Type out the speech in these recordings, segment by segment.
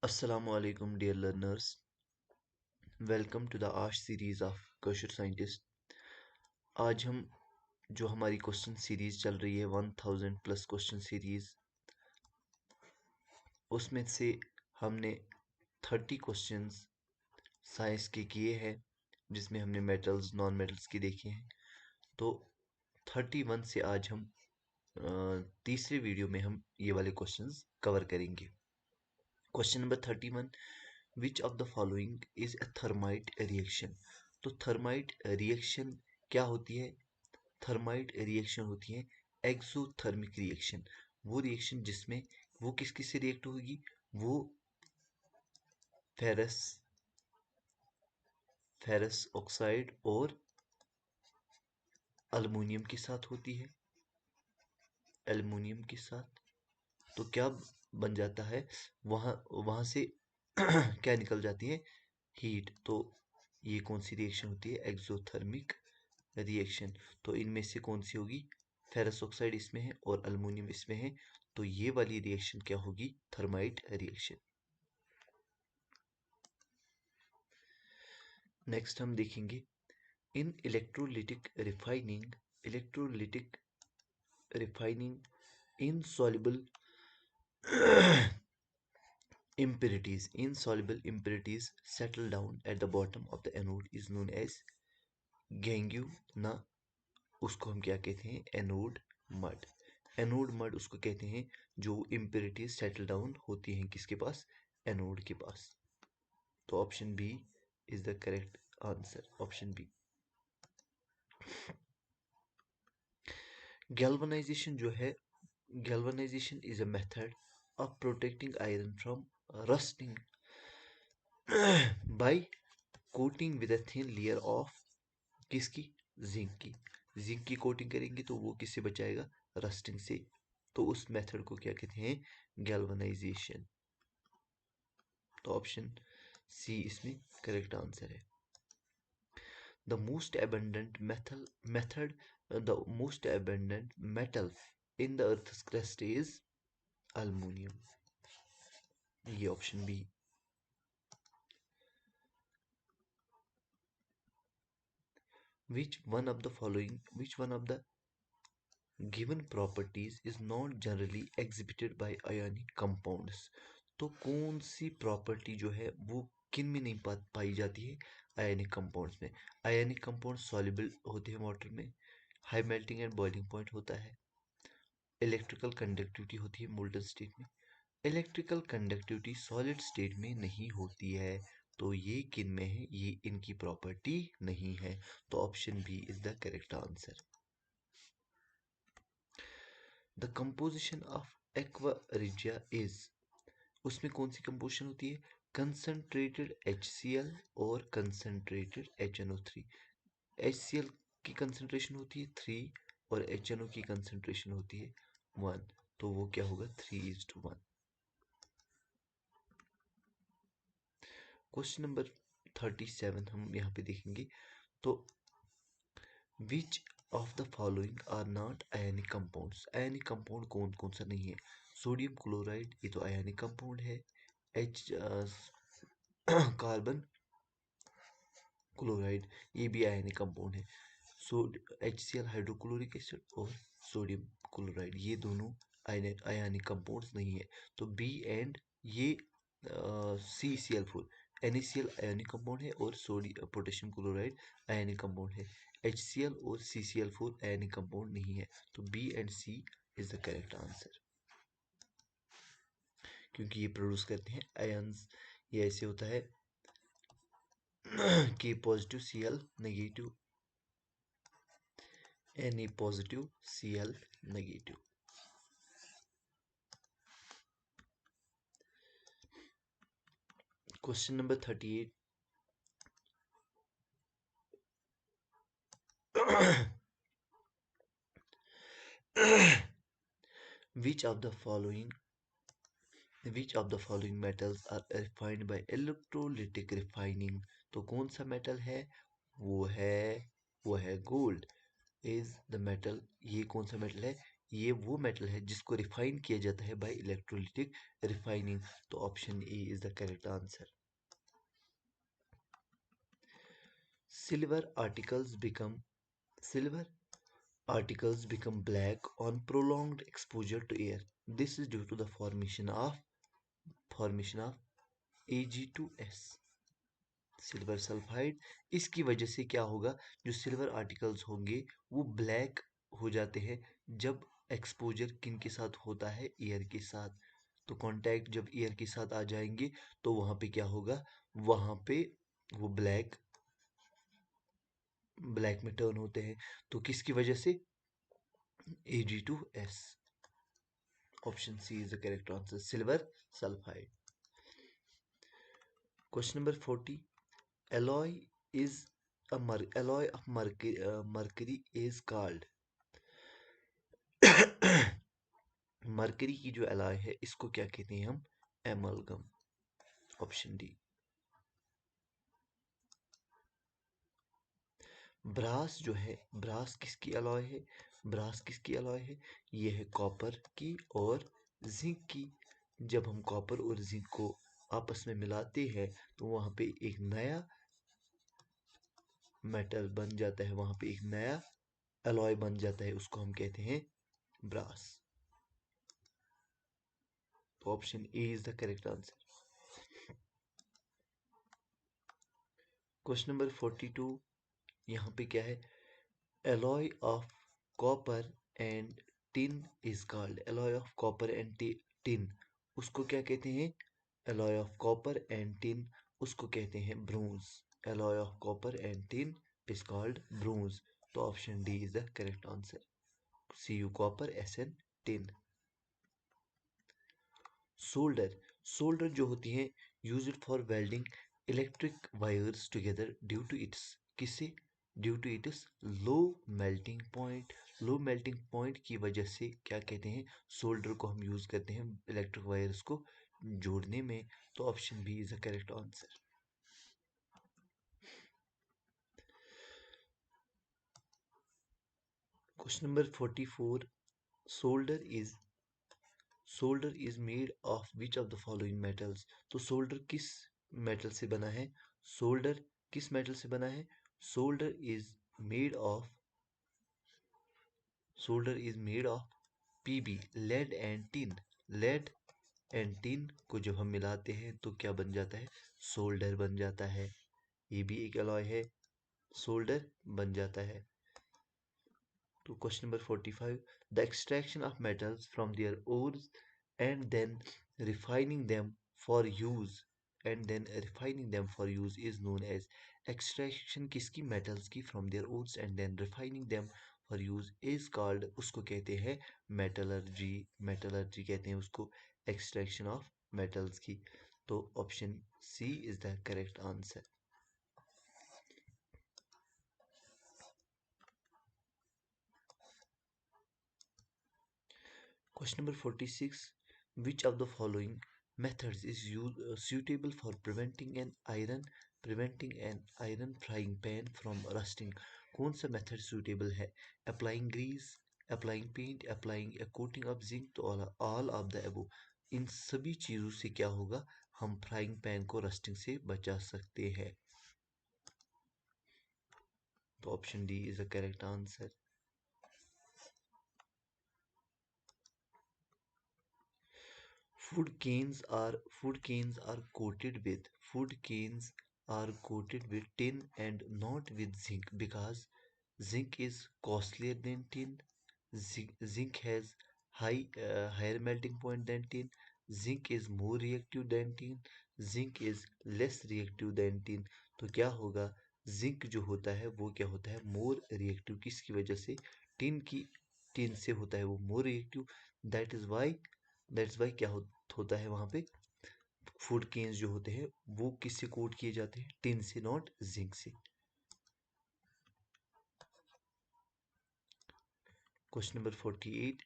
Assalamu alaikum dear learners. Welcome to the ASH series of Kosher Scientist. आज हम जो हमारी क्वेश्चन सीरीज चल रही है 1000 प्लस क्वेश्चन सीरीज, उसमें से हमने 30 क्वेश्चंस साइंस के किए हैं, जिसमें हमने मेटल्स नॉन मेटल्स की देखे हैं। तो 31 से आज हम तीसरे वीडियो में हम ये वाले क्वेश्चंस कवर करेंगे। Question number 31, which of the following is a thermite reaction. तो थर्माइट रिएक्शन क्या होती है? थर्माइट रिएक्शन होती है एक्सोथर्मिक रिएक्शन। वो रिएक्शन जिसमें वो किस किस से रिएक्ट होगी? वो फेरस फेरस ऑक्साइड और अल्युमिनियम के साथ होती है। एल्युमिनियम के साथ तो क्या बन जाता है? वहां वहां से क्या निकल जाती है? हीट। तो ये कौन सी रिएक्शन होती है? Exothermic reaction. तो इनमें से कौन सी होगी? फेरस ऑक्साइड इसमें है और अल्युमिनियम इसमें है, तो ये वाली रिएक्शन क्या होगी? Thermite reaction. नेक्स्ट हम देखेंगे in electrolytic refining insoluble impurities settle down at the bottom of the anode is known as gangue ना, उसको हम क्या कहते हैं? Anode mud. एनोड मड उसको कहते हैं जो इम्प्योरिटीज सेटल डाउन होती हैं किसके पास? एनोड के पास। तो option B is the correct answer, option B. Galvanization जो है, galvanization is a method of protecting iron from rusting by coating with a thin layer of किसकी? जिंक की। जिंक की कोटिंग करेंगे तो वो किससे बचाएगा? रस्टिंग से। तो उस मेथड को क्या कहते हैं? गैल्वेनाइजेशन। तो ऑप्शन सी इसमें करेक्ट आंसर है। The most abundant method the most abundant metal in the earth's crust is aluminum। ये option B. which one of the given properties is not generally exhibited by ionic compounds। तो कौन सी property जो है वो किन में नहीं पाई जाती है? आयनिक कंपाउंड्स में। आयनिक कंपाउंड सॉल्युबल होते हैं वाटर में, high melting and boiling point होता है, इलेक्ट्रिकल कंडक्टिविटी होती है मोल्टन स्टेट में। इलेक्ट्रिकल कंडक्टिविटी सॉलिड स्टेट में नहीं होती है, तो ये किन में है? ये इनकी प्रॉपर्टी नहीं है, तो option B is the correct answer. The composition of aqua regia is, उसमें कौन सी कंपोजिशन होती है? कंसंट्रेटेड HCl और कंसंट्रेटेड HNO3। HCl की कंसंट्रेशन होती है 3 और HNO की कंसंट्रेशन होती है 1, तो वो क्या होगा? 3:1। क्वेश्चन नंबर 37 हम यहाँ पे देखेंगे। तो which of the following are not ionic compounds. Ionic compound कौन कौन सा नहीं है? सोडियम क्लोराइड ये तो आयनिक कंपाउंड है। एच कार्बन क्लोराइड ये भी आयनिक कंपाउंड है। HCl हाइड्रोक्लोरिक एसिड और सोडियम क्लोराइड ये दोनों आयनिक कंपाउंड्स नहीं है। तो बी एंड ये CCl4 NaCl आयनिक कंपाउंड है और sodium potassium chloride ionic compound है। HCl और CCl4 आयनिक कंपाउंड नहीं है, तो B and C is the correct answer, क्योंकि ये प्रोड्यूस करते हैं आयंस। ये ऐसे होता है कि positive Cl negative Na positive Cl negative. Question number 38, which of the following metals are refined by electrolytic refining। तो कौन सा मेटल है? वो है गोल्ड इज द मेटल। ये कौन सा मेटल है? ये वो मेटल है जिसको रिफाइन किया जाता है बाय इलेक्ट्रोलिटिक रिफाइनिंग। तो option A is the correct answer. Silver articles become silver articles become black on prolonged exposure to air. This is due to the formation of Ag2S, silver sulphide. इसकी वजह से क्या होगा, जो silver articles होंगे वो black हो जाते हैं जब एक्सपोजर किन के साथ होता है, एयर के साथ। तो कांटेक्ट जब एयर के साथ आ जाएंगे तो वहां पे क्या होगा, वहां पे वो ब्लैक ब्लैक में टर्न होते हैं। तो किसकी वजह से, Ag2S। Option C is the correct answer, silver sulphide. Question number 40, alloy is alloy of mercury is called mercury की जो एलॉय है इसको क्या कहते हैं हम, एमलगम। Option D. ब्रास जो है, ब्रास किसकी एलॉय है, ब्रास किसकी एलॉय है, ये है कॉपर की और जिंक की। जब हम कॉपर और जिंक को आपस में मिलाते हैं तो वहां पे एक नया मेटल बन जाता है, वहां पे एक नया एलॉय बन जाता है, उसको हम कहते हैं ब्रास। तो option A is the correct answer. Question number 42, यहाँ पे क्या है, alloy of copper and tin is called, alloy of copper and tin उसको क्या कहते हैं, alloy of copper and tin उसको कहते हैं bronze. Alloy of copper and tin is called bronze. तो option D is the correct answer, Cu copper, Sn tin. Solder, solder जो होती है used for welding electric wires together due to its, किससे, due to its low melting point. Low melting point की वजह से क्या कहते हैं, सोल्डर को हम यूज करते हैं इलेक्ट्रिक वायर्स को जोड़ने में। तो option B is the correct answer. Question number 44, solder is solder is made of which of the following metals. तो सोल्डर किस मेटल से बना है, सोल्डर किस मेटल से बना है, solder is made of solder is made of PB, lead and tin. Lead and tin को जब हम मिलाते हैं तो क्या बन जाता है, सोल्डर बन जाता है। ये भी एक अलॉय है, सोल्डर बन जाता है। तो question number 45, the extraction of metals from their ores and then refining them for use is known as, extraction किसकी, मेटल्स की, from their ores and then refining them for use is called, उसको कहते हैं metallurgy. Metallurgy कहते हैं उसको, extraction of metals की। तो option C is the correct answer. Question number 46, which of the following methods is suitable for preventing an iron frying pan from rusting? कौन सा method suitable है? Applying grease, applying paint, applying a coating of zinc, तो all of the above। इन सभी चीजों से क्या होगा, हम फ्राइंग पैन को रस्टिंग से बचा सकते हैं। तो option D is the correct answer. Food canes are coated with tin and not with zinc because zinc is costlier than tin. Zinc has higher melting point than tin. Zinc is more reactive than tin. Zinc is less reactive than tin. तो क्या होगा, zinc जो होता है वो क्या होता है, मोर रिएक्टिव। किसकी वजह से, टिन से होता है वो more reactive. That is why क्या होता है वहां पे, फूड केन्स जो होते हैं वो किससे कोट किए जाते हैं, टिन से, नॉट जिंक से। Question number 48,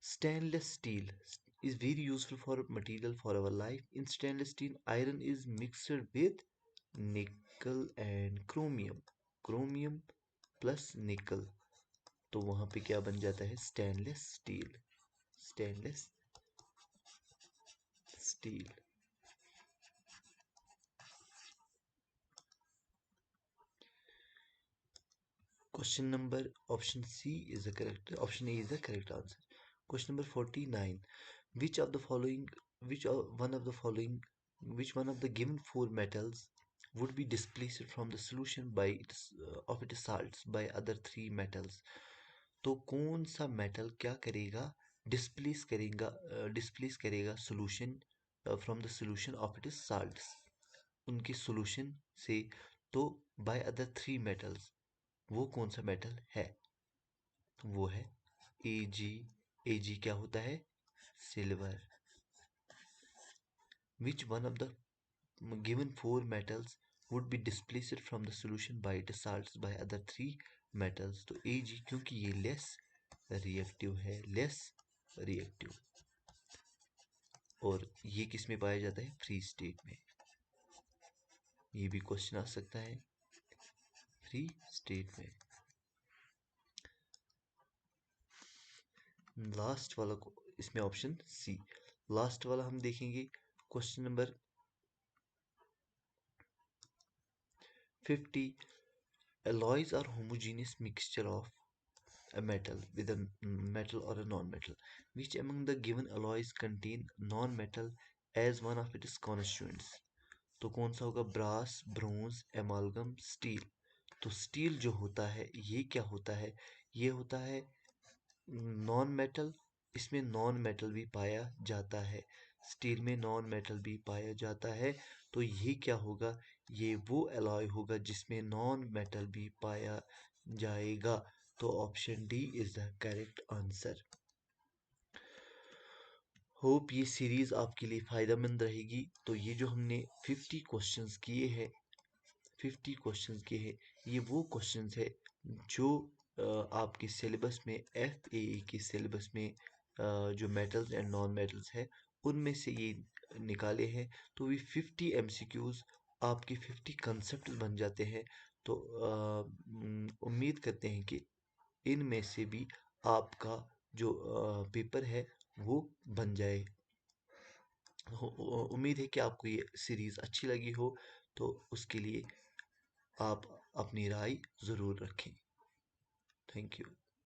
stainless steel is very useful for material for our life. In stainless steel, iron is mixed with nickel and chromium plus nickel। तो वहाँ पे क्या बन जाता है? Stainless steel. Stainless steel. Question number option C is the correct. Option A is the correct answer. Question number 49. Which of the following, one of the following, which one of the given four metals would be displaced from the solution by of its salts by other three metals? तो कौन सा metal क्या करेगा? Displace करेगा solution from the solution of it salts, उनके solution से, तो by other three metals, वो कौन सा मेटल है? वो है एजी। एजी क्या होता है? Silver. Which one of the given four metals would be displaced from the solution by dissolves by other three metals? तो Ag, क्योंकि ये लेस रिएक्टिव है, लेस रिएक्टिव, और ये किस में पाया जाता है? फ्री स्टेट में। ये भी क्वेश्चन आ सकता है, फ्री स्टेट में। लास्ट वाला को इसमें ऑप्शन सी, लास्ट वाला हम देखेंगे। Question number 50. Alloys are homogeneous mixture of a metal with a metal or a non-metal. Which among the given alloys contain non-metal as one of its constituents? तो कौन सा होगा? Brass, bronze, amalgam, steel. तो steel जो होता है, ये क्या होता है? ये होता है नॉन मेटल। इसमें नॉन मेटल भी पाया जाता है, स्टील में नॉन मेटल भी पाया जाता है। तो ये क्या होगा? ये वो एलॉय होगा जिसमें नॉन मेटल भी पाया जाएगा। तो option D is the correct answer. Hope ये सीरीज आपके लिए फ़ायदेमंद रहेगी। तो ये जो हमने 50 क्वेश्चंस किए हैं, 50 क्वेश्चंस किए हैं, ये वो क्वेश्चंस है जो आपके सिलेबस में, FAA के सिलेबस में, जो मेटल्स एंड नॉन मेटल्स है उनमें से ये निकाले हैं। तो ये 50 MCQs आपके 50 कंसेप्ट बन जाते हैं। तो उम्मीद करते हैं कि इनमें से भी आपका जो पेपर है वो बन जाए। उम्मीद है कि आपको ये सीरीज़ अच्छी लगी हो, तो उसके लिए आप अपनी राय ज़रूर रखें। Thank you.